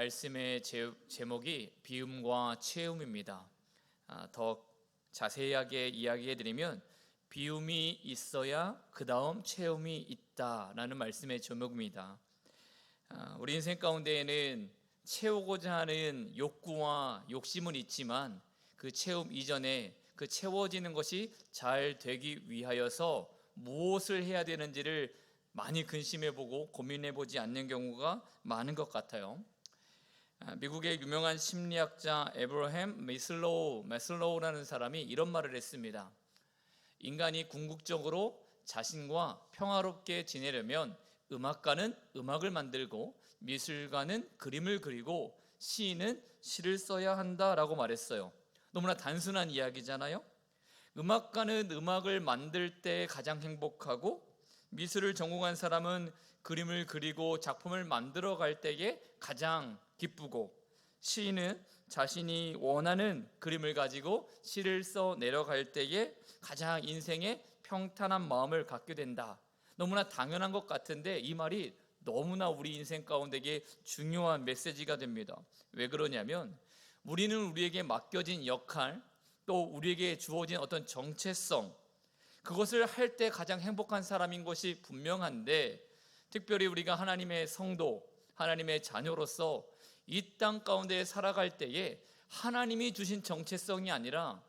말씀의 제목이 비움과 채움입니다. 더 자세하게 이야기해드리면 비움이 있어야 그 다음 채움이 있다라는 말씀의 제목입니다. 우리 인생 가운데에는 채우고자 하는 욕구와 욕심은 있지만 그 채움 이전에 그 채워지는 것이 잘 되기 위하여서 무엇을 해야 되는지를 많이 근심해보고 고민해보지 않는 경우가 많은 것 같아요. 미국의 유명한 심리학자 에브러햄 매슬로우라는 사람이 이런 말을 했습니다. 인간이 궁극적으로 자신과 평화롭게 지내려면 음악가는 음악을 만들고 미술가는 그림을 그리고 시인은 시를 써야 한다라고 말했어요. 너무나 단순한 이야기잖아요. 음악가는 음악을 만들 때 가장 행복하고 미술을 전공한 사람은 그림을 그리고 작품을 만들어 갈 때에 가장 기쁘고 시인은 자신이 원하는 그림을 가지고 시를 써 내려갈 때에 가장 인생에 평탄한 마음을 갖게 된다. 너무나 당연한 것 같은데 이 말이 너무나 우리 인생 가운데에 중요한 메시지가 됩니다. 왜 그러냐면 우리는 우리에게 맡겨진 역할 또 우리에게 주어진 어떤 정체성 그것을 할 때 가장 행복한 사람인 것이 분명한데 특별히 우리가 하나님의 성도, 하나님의 자녀로서 이 땅 가운데 살아갈 때에 하나님이 주신 정체성이 아니라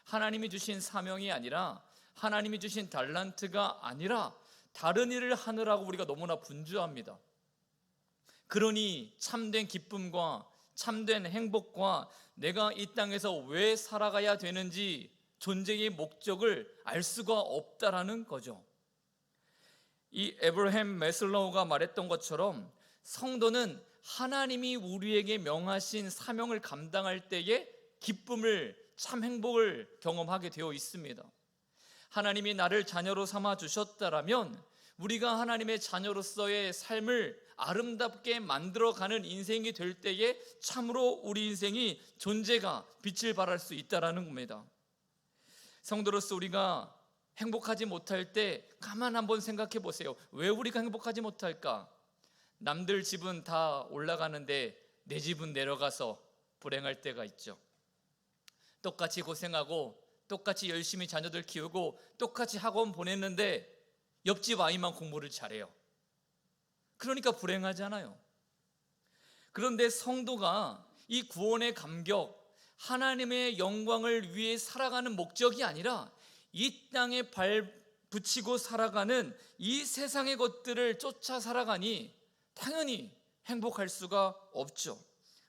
하나님이 주신 사명이 아니라 하나님이 주신 달란트가 아니라 다른 일을 하느라고 우리가 너무나 분주합니다. 그러니 참된 기쁨과 참된 행복과 내가 이 땅에서 왜 살아가야 되는지 존재의 목적을 알 수가 없다라는 거죠. 이 에브러햄 매슬로우가 말했던 것처럼 성도는 하나님이 우리에게 명하신 사명을 감당할 때에 기쁨을 참 행복을 경험하게 되어 있습니다. 하나님이 나를 자녀로 삼아 주셨다라면 우리가 하나님의 자녀로서의 삶을 아름답게 만들어가는 인생이 될 때에 참으로 우리 인생이 존재가 빛을 발할 수 있다라는 겁니다. 성도로서 우리가 행복하지 못할 때 가만 한번 생각해 보세요. 왜 우리가 행복하지 못할까? 남들 집은 다 올라가는데 내 집은 내려가서 불행할 때가 있죠. 똑같이 고생하고 똑같이 열심히 자녀들 키우고 똑같이 학원 보냈는데 옆집 아이만 공부를 잘해요. 그러니까 불행하잖아요. 그런데 성도가 이 구원의 감격 하나님의 영광을 위해 살아가는 목적이 아니라 이 땅에 발 붙이고 살아가는 이 세상의 것들을 쫓아 살아가니 당연히 행복할 수가 없죠.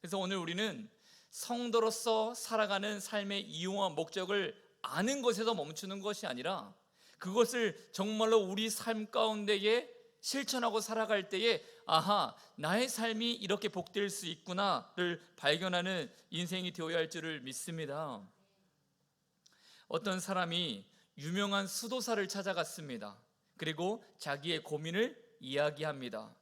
그래서 오늘 우리는 성도로서 살아가는 삶의 이유와 목적을 아는 것에서 멈추는 것이 아니라 그것을 정말로 우리 삶 가운데에 실천하고 살아갈 때에 아하, 나의 삶이 이렇게 복될 수 있구나를 발견하는 인생이 되어야 할 줄을 믿습니다. 어떤 사람이 유명한 수도사를 찾아갔습니다. 그리고 자기의 고민을 이야기합니다.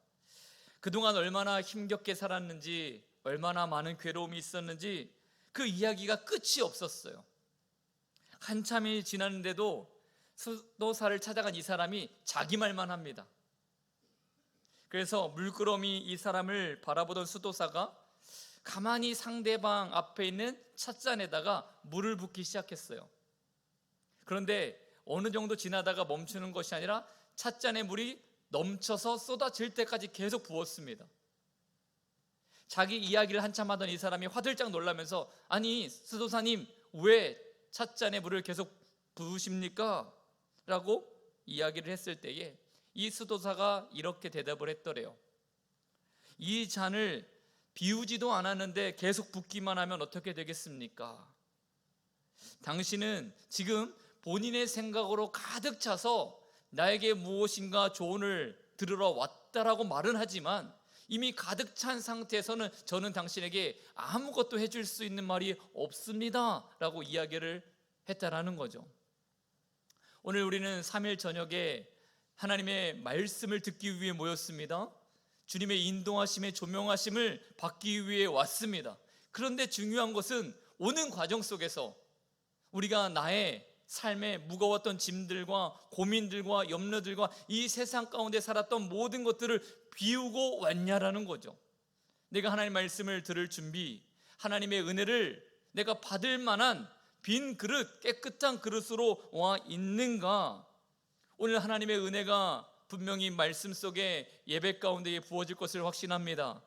그동안 얼마나 힘겹게 살았는지 얼마나 많은 괴로움이 있었는지 그 이야기가 끝이 없었어요. 한참이 지났는데도 수도사를 찾아간 이 사람이 자기 말만 합니다. 그래서 물끄러미 이 사람을 바라보던 수도사가 가만히 상대방 앞에 있는 찻잔에다가 물을 붓기 시작했어요. 그런데 어느 정도 지나다가 멈추는 것이 아니라 찻잔에 물이 넘쳐서 쏟아질 때까지 계속 부었습니다. 자기 이야기를 한참 하던 이 사람이 화들짝 놀라면서 아니 수도사님 왜 찻잔에 물을 계속 부으십니까? 라고 이야기를 했을 때에 이 수도사가 이렇게 대답을 했더래요. 이 잔을 비우지도 않았는데 계속 붓기만 하면 어떻게 되겠습니까? 당신은 지금 본인의 생각으로 가득 차서 나에게 무엇인가 조언을 들으러 왔다라고 말은 하지만 이미 가득 찬 상태에서는 저는 당신에게 아무것도 해줄 수 있는 말이 없습니다 라고 이야기를 했다라는 거죠. 오늘 우리는 3일 저녁에 하나님의 말씀을 듣기 위해 모였습니다. 주님의 인도하심의 조명하심을 받기 위해 왔습니다. 그런데 중요한 것은 오는 과정 속에서 우리가 나의 삶에 무거웠던 짐들과 고민들과 염려들과 이 세상 가운데 살았던 모든 것들을 비우고 왔냐라는 거죠. 내가 하나님의 말씀을 들을 준비, 하나님의 은혜를 내가 받을 만한 빈 그릇, 깨끗한 그릇으로 와 있는가? 오늘 하나님의 은혜가 분명히 말씀 속에 예배 가운데 부어질 것을 확신합니다.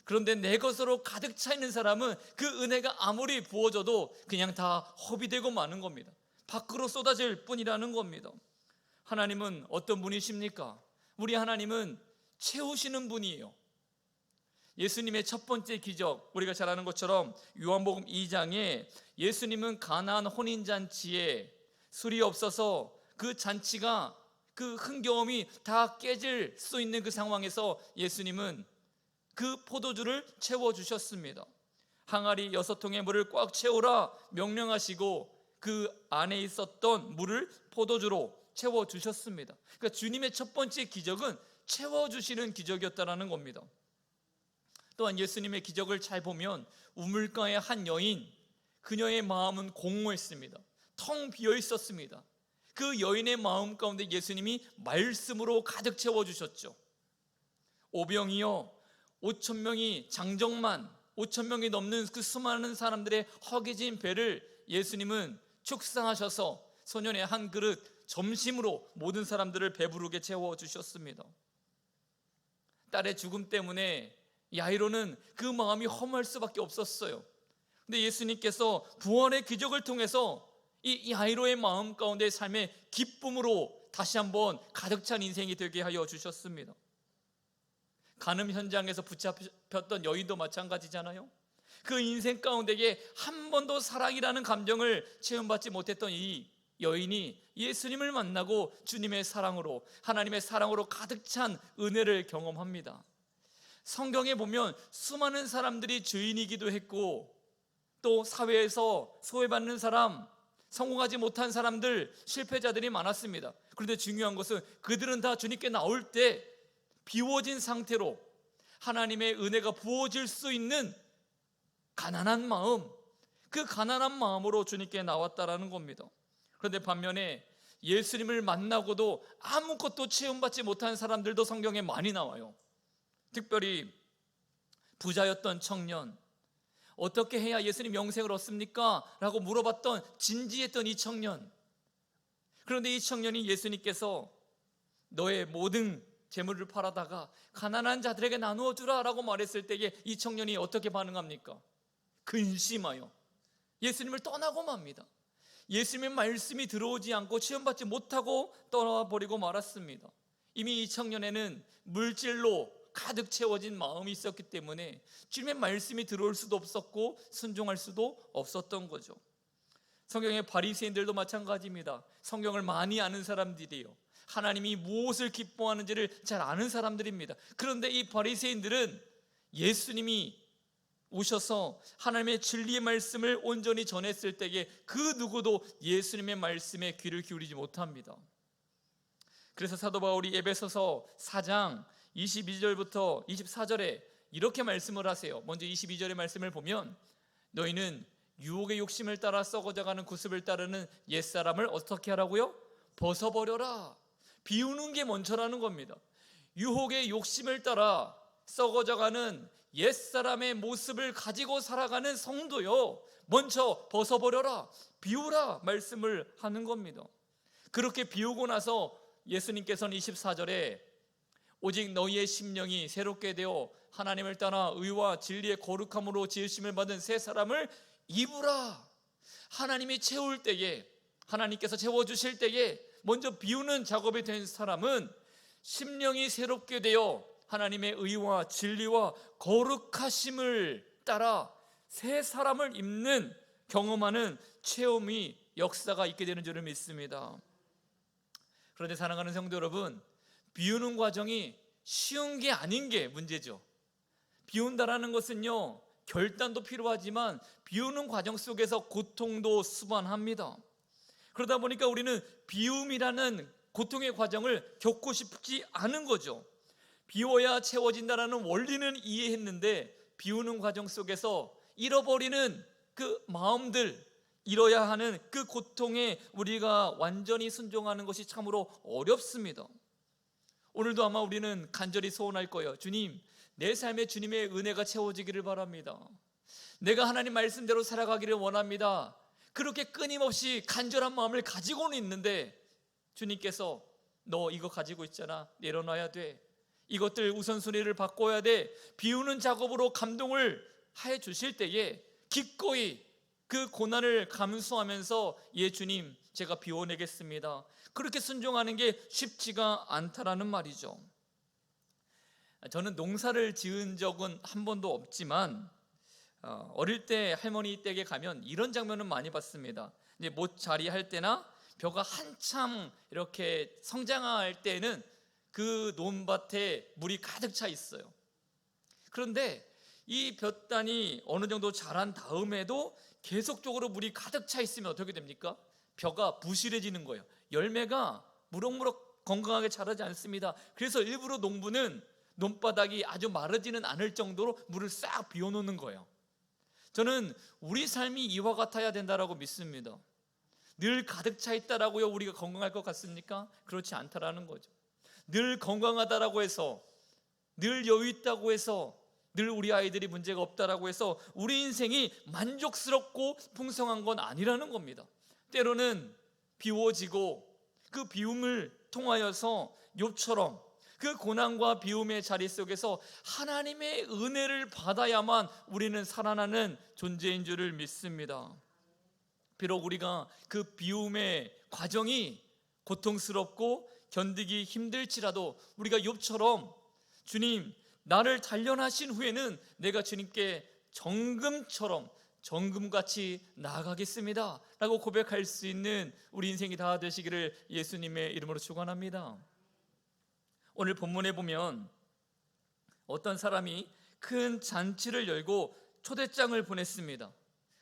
그런데 내 것으로 가득 차 있는 사람은 그 은혜가 아무리 부어져도 그냥 다 허비되고 마는 겁니다. 밖으로 쏟아질 뿐이라는 겁니다. 하나님은 어떤 분이십니까? 우리 하나님은 채우시는 분이에요. 예수님의 첫 번째 기적, 우리가 잘 아는 것처럼 요한복음 2장에 예수님은 가나안 혼인잔치에 술이 없어서 그 잔치가, 그 흥겨움이 다 깨질 수 있는 그 상황에서 예수님은 그 포도주를 채워주셨습니다. 항아리 6통의 물을 꽉 채우라 명령하시고 그 안에 있었던 물을 포도주로 채워주셨습니다. 그러니까 주님의 첫 번째 기적은 채워주시는 기적이었다는 겁니다. 또한 예수님의 기적을 잘 보면 우물가의 한 여인, 그녀의 마음은 공허했습니다. 텅 비어 있었습니다. 그 여인의 마음 가운데 예수님이 말씀으로 가득 채워주셨죠. 오병이어 5,000명이, 장정만 5,000명이 넘는 그 수많은 사람들의 허기진 배를 예수님은 축사하셔서 소년의 한 그릇 점심으로 모든 사람들을 배부르게 채워주셨습니다. 딸의 죽음 때문에 야이로는 그 마음이 허무할 수밖에 없었어요. 근데 예수님께서 부활의 기적을 통해서 이 야이로의 마음 가운데 삶의 기쁨으로 다시 한번 가득 찬 인생이 되게 하여 주셨습니다. 간음 현장에서 붙잡혔던 여인도 마찬가지잖아요. 그 인생 가운데에 한 번도 사랑이라는 감정을 체험받지 못했던 이 여인이 예수님을 만나고 주님의 사랑으로, 하나님의 사랑으로 가득 찬 은혜를 경험합니다. 성경에 보면 수많은 사람들이 죄인이기도 했고, 또 사회에서 소외받는 사람, 성공하지 못한 사람들, 실패자들이 많았습니다. 그런데 중요한 것은 그들은 다 주님께 나올 때 비워진 상태로 하나님의 은혜가 부어질 수 있는 가난한 마음, 그 가난한 마음으로 주님께 나왔다라는 겁니다. 그런데 반면에 예수님을 만나고도 아무것도 체험받지 못한 사람들도 성경에 많이 나와요. 특별히 부자였던 청년, 어떻게 해야 예수님 영생을 얻습니까? 라고 물어봤던 진지했던 이 청년. 그런데 이 청년이 예수님께서 너의 모든 재물을 팔아다가 가난한 자들에게 나누어 주라 라고 말했을 때에 이 청년이 어떻게 반응합니까? 근심하여 예수님을 떠나고 맙니다. 예수님의 말씀이 들어오지 않고 체험받지 못하고 떠나버리고 말았습니다. 이미 이 청년에는 물질로 가득 채워진 마음이 있었기 때문에 주님의 말씀이 들어올 수도 없었고 순종할 수도 없었던 거죠. 성경의 바리새인들도 마찬가지입니다. 성경을 많이 아는 사람들이에요. 하나님이 무엇을 기뻐하는지를 잘 아는 사람들입니다. 그런데 이 바리새인들은 예수님이 오셔서 하나님의 진리의 말씀을 온전히 전했을 때에 그 누구도 예수님의 말씀에 귀를 기울이지 못합니다. 그래서 사도 바울이 에베소서 4장 22절부터 24절에 이렇게 말씀을 하세요. 먼저 22절의 말씀을 보면 너희는 유혹의 욕심을 따라 썩어져가는 구습을 따르는 옛사람을 어떻게 하라고요? 벗어버려라. 비우는 게 먼저라는 겁니다. 유혹의 욕심을 따라 썩어져가는 옛사람의 모습을 가지고 살아가는 성도요, 먼저 벗어버려라, 비우라 말씀을 하는 겁니다. 그렇게 비우고 나서 예수님께서는 24절에 오직 너희의 심령이 새롭게 되어 하나님을 따라 의와 진리의 거룩함으로 지으심을 받은 새 사람을 입으라. 하나님이 채울 때에, 하나님께서 채워주실 때에 먼저 비우는 작업이 된 사람은 심령이 새롭게 되어 하나님의 의와 진리와 거룩하심을 따라 새 사람을 입는, 경험하는 체험이, 역사가 있게 되는 줄을 믿습니다. 그런데 사랑하는 성도 여러분, 비우는 과정이 쉬운 게 아닌 게 문제죠. 비운다라는 것은요, 결단도 필요하지만 비우는 과정 속에서 고통도 수반합니다. 그러다 보니까 우리는 비움이라는 고통의 과정을 겪고 싶지 않은 거죠. 비워야 채워진다라는 원리는 이해했는데 비우는 과정 속에서 잃어버리는 그 마음들, 잃어야 하는 그 고통에 우리가 완전히 순종하는 것이 참으로 어렵습니다. 오늘도 아마 우리는 간절히 소원할 거예요. 주님, 내 삶에 주님의 은혜가 채워지기를 바랍니다. 내가 하나님 말씀대로 살아가기를 원합니다. 그렇게 끊임없이 간절한 마음을 가지고는 있는데 주님께서 너 이거 가지고 있잖아, 내려놔야 돼, 이것들 우선순위를 바꿔야 돼, 비우는 작업으로 감동을 해 주실 때에 기꺼이 그 고난을 감수하면서 예 주님 제가 비워내겠습니다, 그렇게 순종하는 게 쉽지가 않다라는 말이죠. 저는 농사를 지은 적은 한 번도 없지만 어릴 때 할머니 댁에 가면 이런 장면은 많이 봤습니다. 이제 못자리 할 때나 벼가 한참 이렇게 성장할 때는 그 논밭에 물이 가득 차 있어요. 그런데 이 볕단이 어느 정도 자란 다음에도 계속적으로 물이 가득 차 있으면 어떻게 됩니까? 벼가 부실해지는 거예요. 열매가 무럭무럭 건강하게 자라지 않습니다. 그래서 일부러 농부는 논바닥이 아주 마르지는 않을 정도로 물을 싹 비워놓는 거예요. 저는 우리 삶이 이와 같아야 된다라고 믿습니다. 늘 가득 차 있다라고요 우리가 건강할 것 같습니까? 그렇지 않다라는 거죠. 늘 건강하다라고 해서, 늘 여유 있다고 해서, 늘 우리 아이들이 문제가 없다라고 해서 우리 인생이 만족스럽고 풍성한 건 아니라는 겁니다. 때로는 비워지고 그 비움을 통하여서 욥처럼 그 고난과 비움의 자리 속에서 하나님의 은혜를 받아야만 우리는 살아나는 존재인 줄을 믿습니다. 비록 우리가 그 비움의 과정이 고통스럽고 견디기 힘들지라도 우리가 욥처럼 주님 나를 단련하신 후에는 내가 주님께 정금처럼 정금같이 나아가겠습니다 라고 고백할 수 있는 우리 인생이 다 되시기를 예수님의 이름으로 축원합니다. 오늘 본문에 보면 어떤 사람이 큰 잔치를 열고 초대장을 보냈습니다.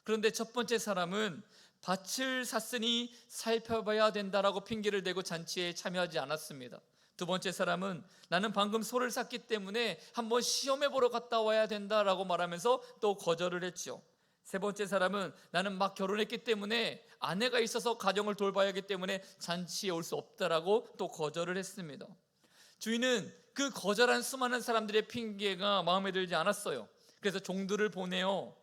그런데 첫 번째 사람은 밭을 샀으니 살펴봐야 된다라고 핑계를 대고 잔치에 참여하지 않았습니다. 두 번째 사람은 나는 방금 소를 샀기 때문에 한번 시험해 보러 갔다 와야 된다라고 말하면서 또 거절을 했죠. 세 번째 사람은 나는 막 결혼했기 때문에 아내가 있어서 가정을 돌봐야 하기 때문에 잔치에 올 수 없다라고 또 거절을 했습니다. 주인은 그 거절한 수많은 사람들의 핑계가 마음에 들지 않았어요. 그래서 종들을 보내어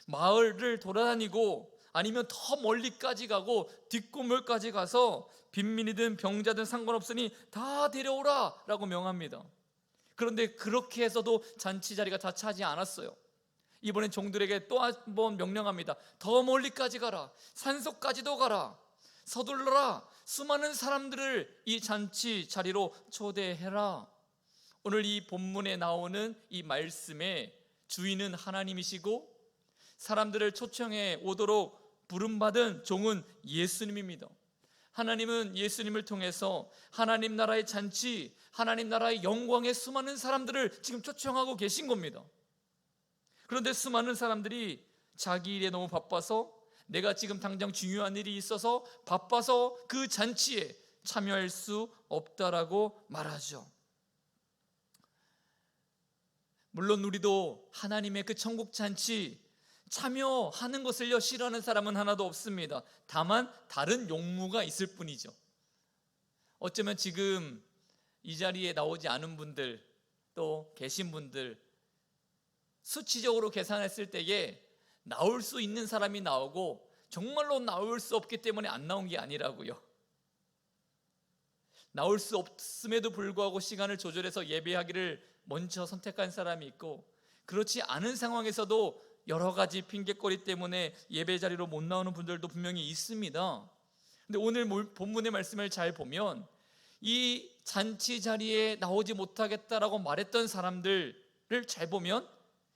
마을을 돌아다니고 아니면 더 멀리까지 가고 뒷골목까지 가서 빈민이든 병자든 상관없으니 다 데려오라 라고 명합니다. 그런데 그렇게 해서도 잔치 자리가 다 차지 않았어요. 이번엔 종들에게 또 한 번 명령합니다. 더 멀리까지 가라, 산속까지도 가라, 서둘러라, 수많은 사람들을 이 잔치 자리로 초대해라. 오늘 이 본문에 나오는 이 말씀의 주인은 하나님이시고 사람들을 초청해 오도록 부름받은 종은 예수님입니다. 하나님은 예수님을 통해서 하나님 나라의 잔치, 하나님 나라의 영광의 수많은 사람들을 지금 초청하고 계신 겁니다. 그런데 수많은 사람들이 자기 일에 너무 바빠서, 내가 지금 당장 중요한 일이 있어서 바빠서 그 잔치에 참여할 수 없다라고 말하죠. 물론 우리도 하나님의 그 천국 잔치 참여하는 것을요 싫어하는 사람은 하나도 없습니다. 다만 다른 용무가 있을 뿐이죠. 어쩌면 지금 이 자리에 나오지 않은 분들, 또 계신 분들, 수치적으로 계산했을 때에 나올 수 있는 사람이 나오고 정말로 나올 수 없기 때문에 안 나온 게 아니라고요. 나올 수 없음에도 불구하고 시간을 조절해서 예배하기를 먼저 선택한 사람이 있고, 그렇지 않은 상황에서도 여러 가지 핑계거리 때문에 예배 자리로 못 나오는 분들도 분명히 있습니다. 근데 오늘 본문의 말씀을 잘 보면 이 잔치 자리에 나오지 못하겠다라고 말했던 사람들을 잘 보면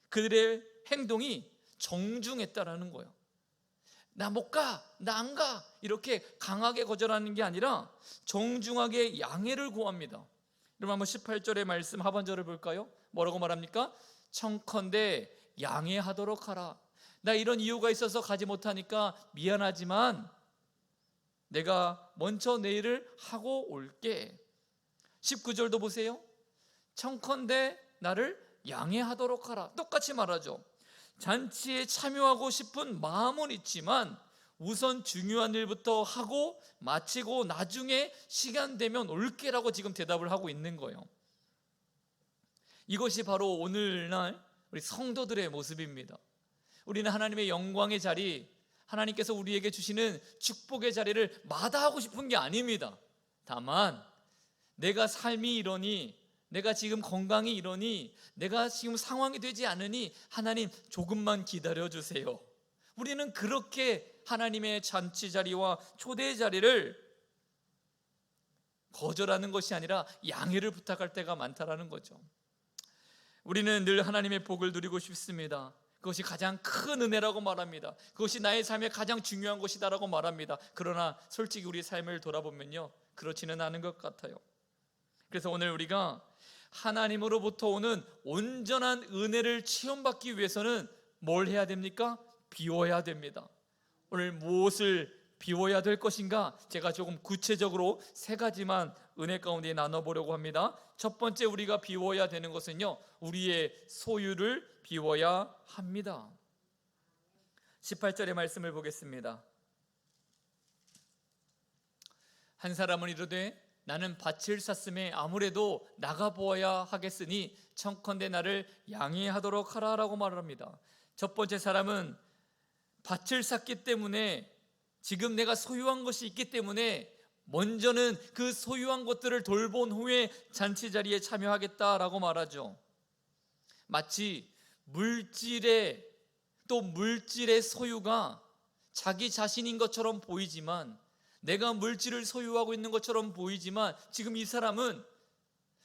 그들의 행동이 정중했다라는 거예요. 나 못 가, 나 안 가, 이렇게 강하게 거절하는 게 아니라 정중하게 양해를 구합니다. 여러분 한번 18절의 말씀 하반절을 볼까요? 뭐라고 말합니까? 청컨대 양해하도록 하라. 나 이런 이유가 있어서 가지 못하니까 미안하지만 내가 먼저 내 일을 하고 올게. 19절도 보세요. 청컨대 나를 양해하도록 하라. 똑같이 말하죠. 잔치에 참여하고 싶은 마음은 있지만 우선 중요한 일부터 하고 마치고 나중에 시간 되면 올게라고 지금 대답을 하고 있는 거예요. 이것이 바로 오늘날 우리 성도들의 모습입니다. 우리는 하나님의 영광의 자리, 하나님께서 우리에게 주시는 축복의 자리를 마다하고 싶은 게 아닙니다. 다만 내가 삶이 이러니, 내가 지금 건강이 이러니, 내가 지금 상황이 되지 않으니 하나님 조금만 기다려주세요. 우리는 그렇게 하나님의 잔치 자리와 초대 자리를 거절하는 것이 아니라 양해를 부탁할 때가 많다라는 거죠. 우리는 늘 하나님의 복을 누리고 싶습니다. 그것이 가장 큰 은혜라고 말합니다. 그것이 나의 삶에 가장 중요한 것이다라고 말합니다. 그러나 솔직히 우리 삶을 돌아보면요, 그렇지는 않은 것 같아요. 그래서 오늘 우리가 하나님으로부터 오는 온전한 은혜를 체험받기 위해서는 뭘 해야 됩니까? 비워야 됩니다. 오늘 무엇을 비워야 될 것인가? 제가 조금 구체적으로 3가지만 은혜 가운데 나눠보려고 합니다. 첫 번째 우리가 비워야 되는 것은요, 우리의 소유를 비워야 합니다. 18절의 말씀을 보겠습니다. 한 사람은 이르되 나는 밭을 샀음에 아무래도 나가보아야 하겠으니 청컨대 나를 양해하도록 하라라고 말합니다. 첫 번째 사람은 밭을 샀기 때문에, 지금 내가 소유한 것이 있기 때문에 먼저는 그 소유한 것들을 돌본 후에 잔치 자리에 참여하겠다라고 말하죠. 마치 물질의 소유가 자기 자신인 것처럼 보이지만, 내가 물질을 소유하고 있는 것처럼 보이지만, 지금 이 사람은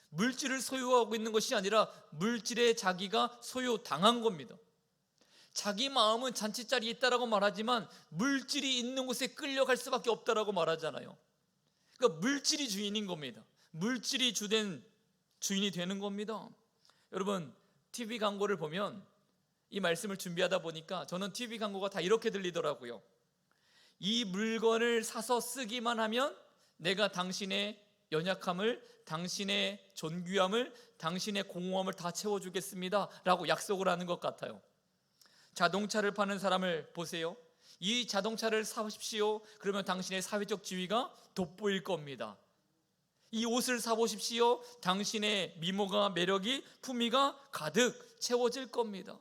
물질을 소유하고 있는 것이 아니라 물질에 자기가 소유당한 겁니다. 자기 마음은 잔치 자리에 있다라고 말하지만 물질이 있는 곳에 끌려갈 수밖에 없다라고 말하잖아요. 그러니까 물질이 주인인 겁니다. 물질이 주된 주인이 되는 겁니다. 여러분, TV 광고를 보면, 이 말씀을 준비하다 보니까 저는 TV 광고가 다 이렇게 들리더라고요. 이 물건을 사서 쓰기만 하면 내가 당신의 연약함을, 당신의 존귀함을, 당신의 공허함을 다 채워주겠습니다 라고 약속을 하는 것 같아요. 자동차를 파는 사람을 보세요. 이 자동차를 사십시오. 그러면 당신의 사회적 지위가 돋보일 겁니다. 이 옷을 사보십시오. 당신의 미모가, 매력이, 품위가 가득 채워질 겁니다.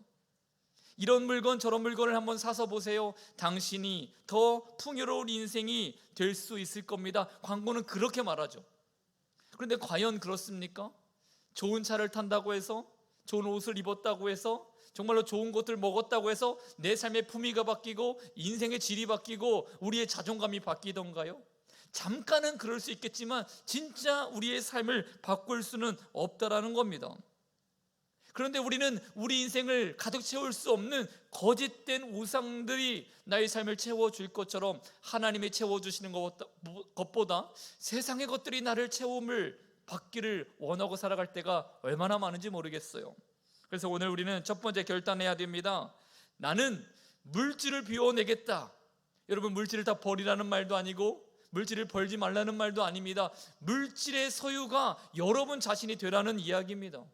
이런 물건 저런 물건을 한번 사서 보세요. 당신이 더 풍요로운 인생이 될 수 있을 겁니다. 광고는 그렇게 말하죠. 그런데 과연 그렇습니까? 좋은 차를 탄다고 해서, 좋은 옷을 입었다고 해서, 정말로 좋은 것들 먹었다고 해서 내 삶의 품위가 바뀌고 인생의 질이 바뀌고 우리의 자존감이 바뀌던가요? 잠깐은 그럴 수 있겠지만 진짜 우리의 삶을 바꿀 수는 없다라는 겁니다. 그런데 우리는 우리 인생을 가득 채울 수 없는 거짓된 우상들이 나의 삶을 채워줄 것처럼 하나님이 채워주시는 것보다 세상의 것들이 나를 채움을 받기를 원하고 살아갈 때가 얼마나 많은지 모르겠어요. 그래서 오늘 우리는 첫 번째 결단해야 됩니다. 나는 물질을 비워내겠다. 여러분, 물질을 다 버리라는 말도 아니고 물질을 벌지 말라는 말도 아닙니다. 물질의 소유가 여러분 자신이 되라는 이야기입니다.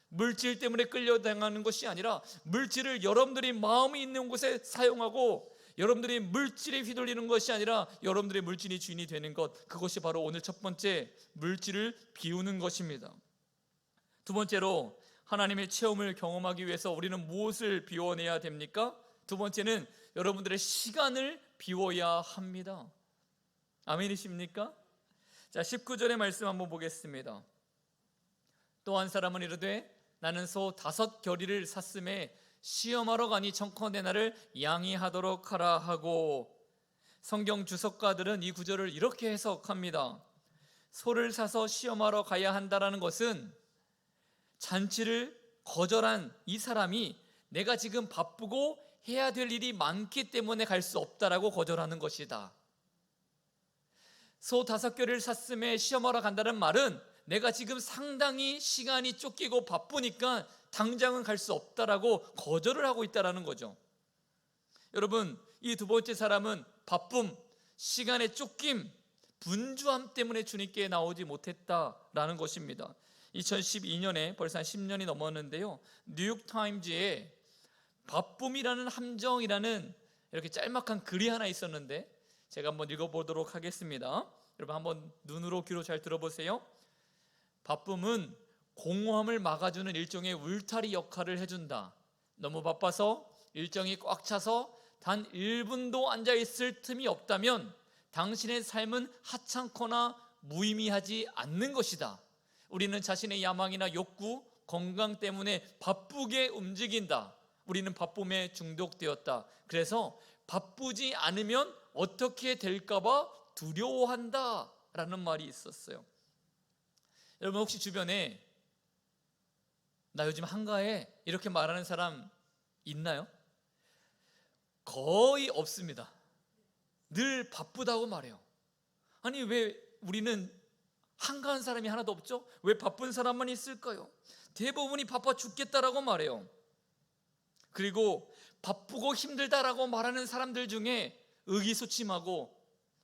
물질 때문에 끌려당하는 것이 아니라 물질을 여러분들이 마음이 있는 곳에 사용하고, 여러분들이 물질에 휘둘리는 것이 아니라 여러분들의 물질이 주인이 되는 것, 그것이 바로 오늘 첫 번째 물질을 비우는 것입니다. 두 번째로 하나님의 체험을 경험하기 위해서 우리는 무엇을 비워내야 됩니까? 두 번째는 여러분들의 시간을 비워야 합니다. 아멘이십니까? 자, 19절의 말씀 한번 보겠습니다. 또 한 사람은 이르되 나는 소 5겨리를 샀음에 시험하러 가니 청컨대 나를 양해하도록 하라 하고, 성경 주석가들은 이 구절을 이렇게 해석합니다. 소를 사서 시험하러 가야 한다는 것은 잔치를 거절한 이 사람이 내가 지금 바쁘고 해야 될 일이 많기 때문에 갈 수 없다라고 거절하는 것이다. 소 5겨리를 샀음에 시험하러 간다는 말은 내가 지금 상당히 시간이 쫓기고 바쁘니까 당장은 갈 수 없다라고 거절을 하고 있다는 거죠. 여러분, 이 두 번째 사람은 바쁨, 시간의 쫓김, 분주함 때문에 주님께 나오지 못했다라는 것입니다. 2012년에 벌써 한 10년이 넘었는데요, 뉴욕타임즈에 바쁨이라는 함정이라는 이렇게 짤막한 글이 하나 있었는데 제가 한번 읽어보도록 하겠습니다. 여러분 한번 눈으로 귀로 잘 들어보세요. 바쁨은 공허함을 막아주는 일종의 울타리 역할을 해준다. 너무 바빠서 일정이 꽉 차서 단 1분도 앉아있을 틈이 없다면 당신의 삶은 하찮거나 무의미하지 않는 것이다. 우리는 자신의 야망이나 욕구, 건강 때문에 바쁘게 움직인다. 우리는 바쁨에 중독되었다. 그래서 바쁘지 않으면 어떻게 될까봐 두려워한다 라는 말이 있었어요. 여러분 혹시 주변에 나 요즘 한가해 이렇게 말하는 사람 있나요? 거의 없습니다. 늘 바쁘다고 말해요. 아니 왜 우리는 한가한 사람이 하나도 없죠? 왜 바쁜 사람만 있을까요? 대부분이 바빠 죽겠다라고 말해요. 그리고 바쁘고 힘들다라고 말하는 사람들 중에 의기소침하고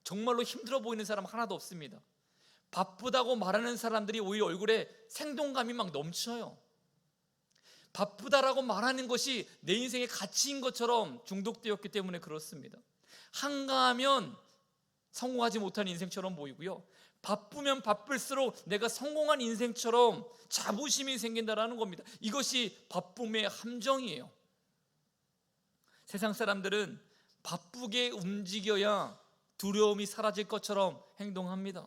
정말로 힘들어 보이는 사람 하나도 없습니다. 바쁘다고 말하는 사람들이 오히려 얼굴에 생동감이 막 넘쳐요. 바쁘다라고 말하는 것이 내 인생의 가치인 것처럼 중독되었기 때문에 그렇습니다. 한가하면 성공하지 못한 인생처럼 보이고요, 바쁘면 바쁠수록 내가 성공한 인생처럼 자부심이 생긴다라는 겁니다. 이것이 바쁨의 함정이에요. 세상 사람들은 바쁘게 움직여야 두려움이 사라질 것처럼 행동합니다.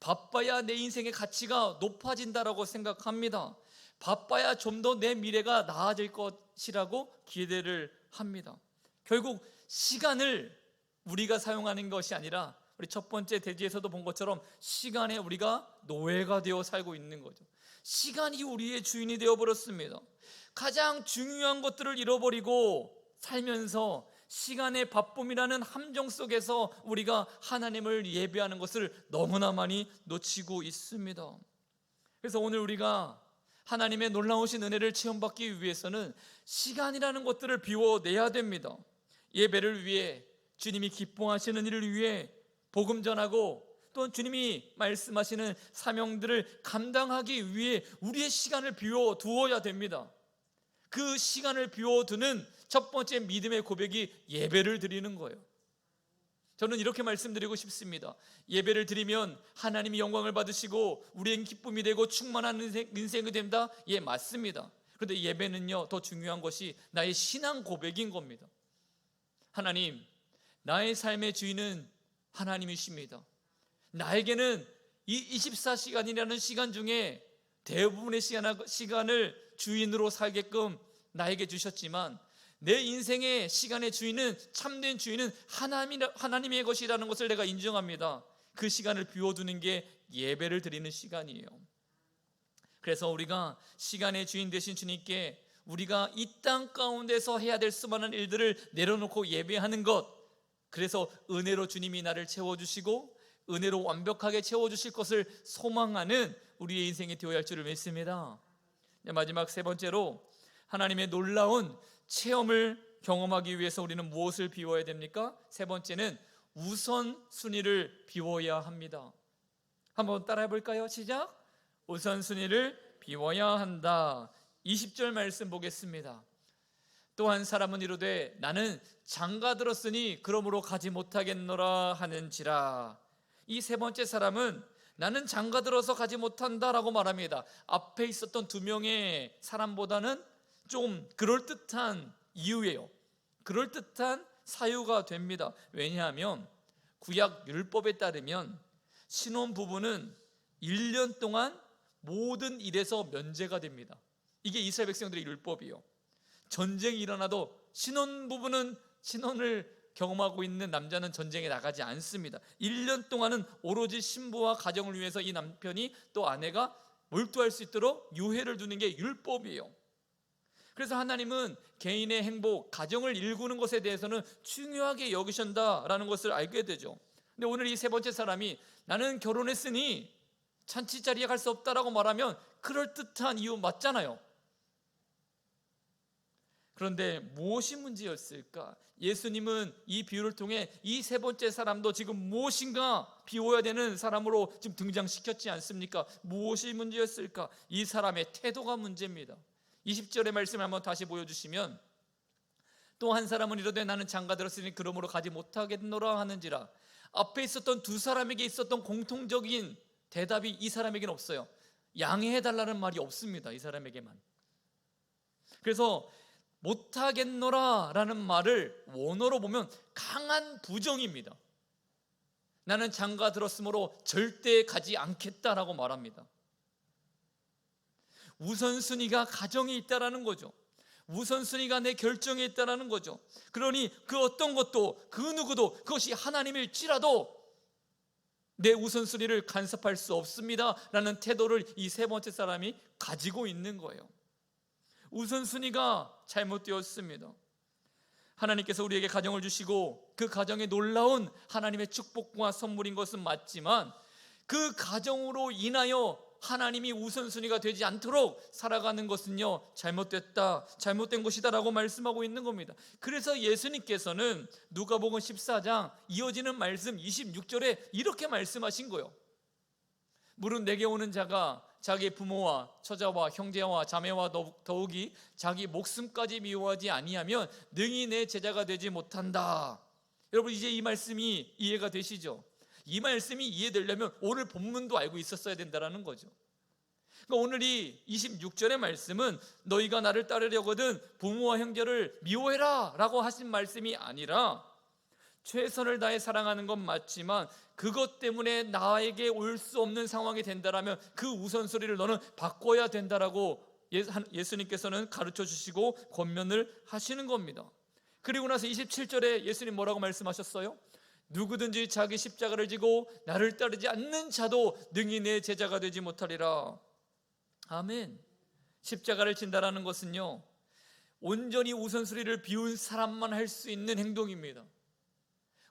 바빠야 내 인생의 가치가 높아진다라고 생각합니다. 바빠야 좀 더 내 미래가 나아질 것이라고 기대를 합니다. 결국 시간을 우리가 사용하는 것이 아니라 우리 첫 번째 대지에서도 본 것처럼 시간에 우리가 노예가 되어 살고 있는 거죠. 시간이 우리의 주인이 되어버렸습니다. 가장 중요한 것들을 잃어버리고 살면서 시간의 바쁨이라는 함정 속에서 우리가 하나님을 예배하는 것을 너무나 많이 놓치고 있습니다. 그래서 오늘 우리가 하나님의 놀라우신 은혜를 체험받기 위해서는 시간이라는 것들을 비워내야 됩니다. 예배를 위해, 주님이 기뻐하시는 일을 위해 복음 전하고 또 주님이 말씀하시는 사명들을 감당하기 위해 우리의 시간을 비워두어야 됩니다. 그 시간을 비워두는 첫 번째 믿음의 고백이 예배를 드리는 거예요. 저는 이렇게 말씀드리고 싶습니다. 예배를 드리면 하나님이 영광을 받으시고 우리에겐 기쁨이 되고 충만한 인생이 된다? 예, 맞습니다. 그런데 예배는요, 더 중요한 것이 나의 신앙 고백인 겁니다. 하나님, 나의 삶의 주인은 하나님이십니다. 나에게는 이 24시간이라는 시간 중에 대부분의 시간을 주인으로 살게끔 나에게 주셨지만 내 인생의 시간의 주인은, 참된 주인은 하나님의 것이라는 것을 내가 인정합니다. 그 시간을 비워두는 게 예배를 드리는 시간이에요. 그래서 우리가 시간의 주인 되신 주님께 우리가 이 땅 가운데서 해야 될 수많은 일들을 내려놓고 예배하는 것, 그래서 은혜로 주님이 나를 채워주시고 은혜로 완벽하게 채워주실 것을 소망하는 우리의 인생이 되어야 할 줄을 믿습니다. 마지막 세 번째로 하나님의 놀라운 체험을 경험하기 위해서 우리는 무엇을 비워야 됩니까? 세 번째는 우선순위를 비워야 합니다. 한번 따라해 볼까요? 시작! 우선순위를 비워야 한다. 20절 말씀 보겠습니다. 또 한 사람은 이르되 나는 장가 들었으니 그러므로 가지 못하겠노라 하는지라. 이 세 번째 사람은 나는 장가 들어서 가지 못한다라고 말합니다. 앞에 있었던 두 명의 사람보다는 좀 그럴듯한 이유예요. 그럴듯한 사유가 됩니다. 왜냐하면 구약 율법에 따르면 신혼부부는 1년 동안 모든 일에서 면제가 됩니다. 이게 이스라엘 백성들의 율법이에요. 전쟁이 일어나도 신혼부부는, 신혼을 경험하고 있는 남자는 전쟁에 나가지 않습니다. 1년 동안은 오로지 신부와 가정을 위해서 이 남편이 또 아내가 몰두할 수 있도록 유예를 두는 게 율법이에요. 그래서 하나님은 개인의 행복, 가정을 일구는 것에 대해서는 중요하게 여기신다라는 것을 알게 되죠. 근데 오늘 이 세 번째 사람이 나는 결혼했으니 잔치자리에 갈 수 없다라고 말하면 그럴듯한 이유 맞잖아요. 그런데 무엇이 문제였을까? 예수님은 이 비유를 통해 이 세 번째 사람도 지금 무엇인가 비워야 되는 사람으로 지금 등장시켰지 않습니까? 무엇이 문제였을까? 이 사람의 태도가 문제입니다. 20절의 말씀을 한번 다시 보여주시면 또 한 사람은 이르되 나는 장가 들었으니 그러므로 가지 못하겠노라 하는지라. 앞에 있었던 두 사람에게 있었던 공통적인 대답이 이 사람에게는 없어요. 양해해달라는 말이 없습니다, 이 사람에게만. 그래서 못하겠노라 라는 말을 원어로 보면 강한 부정입니다. 나는 장가 들었으므로 절대 가지 않겠다라고 말합니다. 우선순위가 가정에 있다라는 거죠. 우선순위가 내 결정에 있다라는 거죠. 그러니 그 어떤 것도 그 누구도 그것이 하나님일지라도 내 우선순위를 간섭할 수 없습니다 라는 태도를 이 세 번째 사람이 가지고 있는 거예요. 우선순위가 잘못되었습니다. 하나님께서 우리에게 가정을 주시고 그 가정에 놀라운 하나님의 축복과 선물인 것은 맞지만 그 가정으로 인하여 하나님이 우선순위가 되지 않도록 살아가는 것은요, 잘못된 것이다 라고 말씀하고 있는 겁니다. 그래서 예수님께서는 누가복음 14장 이어지는 말씀 26절에 이렇게 말씀하신 거예요. 무릇 내게 오는 자가 자기 부모와 처자와 형제와 자매와 더욱이 자기 목숨까지 미워하지 아니하면 능히 내 제자가 되지 못한다. 여러분, 이제 이 말씀이 이해가 되시죠? 이 말씀이 이해되려면 오늘 본문도 알고 있었어야 된다는 거죠. 그러니까 오늘 이 26절의 말씀은 너희가 나를 따르려거든 부모와 형제를 미워해라 라고 하신 말씀이 아니라 최선을 다해 사랑하는 건 맞지만 그것 때문에 나에게 올 수 없는 상황이 된다라면 그 우선순위를 너는 바꿔야 된다라고 예수님께서는 가르쳐 주시고 권면을 하시는 겁니다. 그리고 나서 27절에 예수님 뭐라고 말씀하셨어요? 누구든지 자기 십자가를 지고 나를 따르지 않는 자도 능히 내 제자가 되지 못하리라. 아멘. 십자가를 진다라는 것은요, 온전히 우선순위를 비운 사람만 할 수 있는 행동입니다.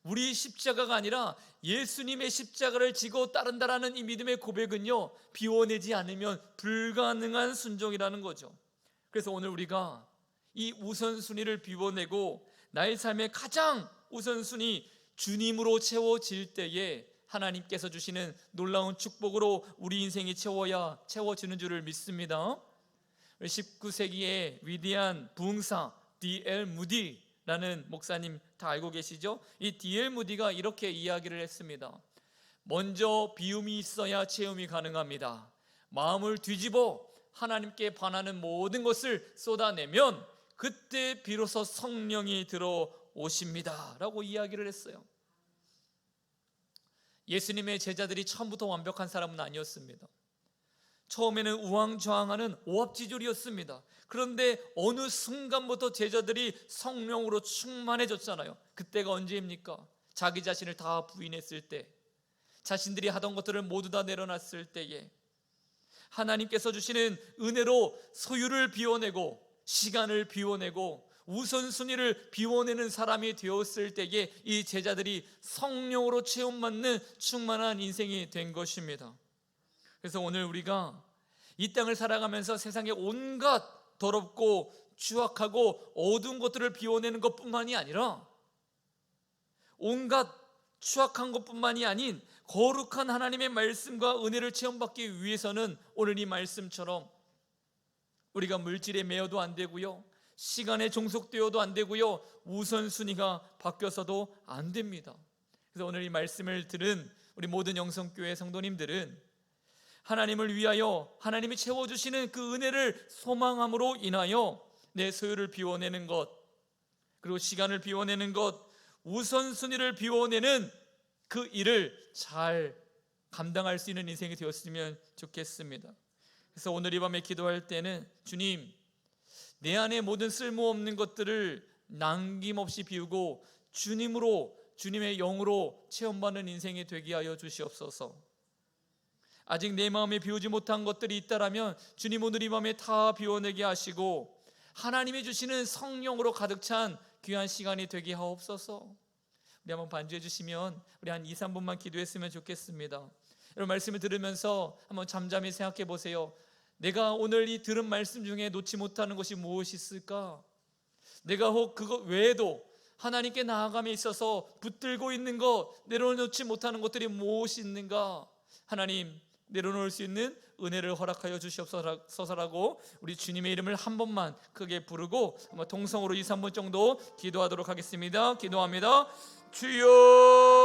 우리 십자가가 아니라 예수님의 십자가를 지고 따른다라는 이 믿음의 고백은요, 비워내지 않으면 불가능한 순종이라는 거죠. 그래서 오늘 우리가 이 우선순위를 비워내고 나의 삶의 가장 우선순위 주님으로 채워질 때에 하나님께서 주시는 놀라운 축복으로 우리 인생이 채워지는 줄을 믿습니다. 19세기의 위대한 부흥사 D.L. 무디라는 목사님 다 알고 계시죠? 이 D.L. 무디가 이렇게 이야기를 했습니다. 먼저 비움이 있어야 체험이 가능합니다. 마음을 뒤집어 하나님께 반하는 모든 것을 쏟아내면 그때 비로소 성령이 들어오십니다 라고 이야기를 했어요. 예수님의 제자들이 처음부터 완벽한 사람은 아니었습니다. 처음에는 우왕좌왕하는 오합지졸이었습니다. 그런데 어느 순간부터 제자들이 성령으로 충만해졌잖아요. 그때가 언제입니까? 자기 자신을 다 부인했을 때, 자신들이 하던 것들을 모두 다 내려놨을 때에 하나님께서 주시는 은혜로 소유를 비워내고 시간을 비워내고 우선순위를 비워내는 사람이 되었을 때에 이 제자들이 성령으로 체험받는 충만한 인생이 된 것입니다. 그래서 오늘 우리가 이 땅을 살아가면서 세상의 온갖 더럽고 추악하고 어두운 것들을 비워내는 것뿐만이 아니라 온갖 추악한 것뿐만이 아닌 거룩한 하나님의 말씀과 은혜를 체험받기 위해서는 오늘 이 말씀처럼 우리가 물질에 매여도 안 되고요, 시간에 종속되어도 안 되고요, 우선순위가 바뀌어서도 안 됩니다. 그래서 오늘 이 말씀을 들은 우리 모든 영성교회 성도님들은 하나님을 위하여 하나님이 채워주시는 그 은혜를 소망함으로 인하여 내 소유를 비워내는 것, 그리고 시간을 비워내는 것, 우선순위를 비워내는 그 일을 잘 감당할 수 있는 인생이 되었으면 좋겠습니다. 그래서 오늘 이 밤에 기도할 때는 주님, 내 안에 모든 쓸모없는 것들을 남김없이 비우고 주님의 영으로 체험받는 인생이 되게 하여 주시옵소서. 아직 내 마음에 비우지 못한 것들이 있다라면 주님 오늘 이 밤에 다 비워내게 하시고 하나님이 주시는 성령으로 가득 찬 귀한 시간이 되게 하옵소서. 우리 한번 반주해 주시면 우리 한 2-3분만 기도했으면 좋겠습니다. 여러분, 말씀을 들으면서 한번 잠잠히 생각해 보세요. 내가 오늘 이 들은 말씀 중에 놓지 못하는 것이 무엇이 있을까? 내가 혹 그것 외에도 하나님께 나아감에 있어서 붙들고 있는 것, 내려놓지 못하는 것들이 무엇이 있는가? 하나님, 내려놓을 수 있는 은혜를 허락하여 주시옵소서라고 우리 주님의 이름을 한 번만 크게 부르고 동성으로 2-3분 정도 기도하도록 하겠습니다. 기도합니다. 주여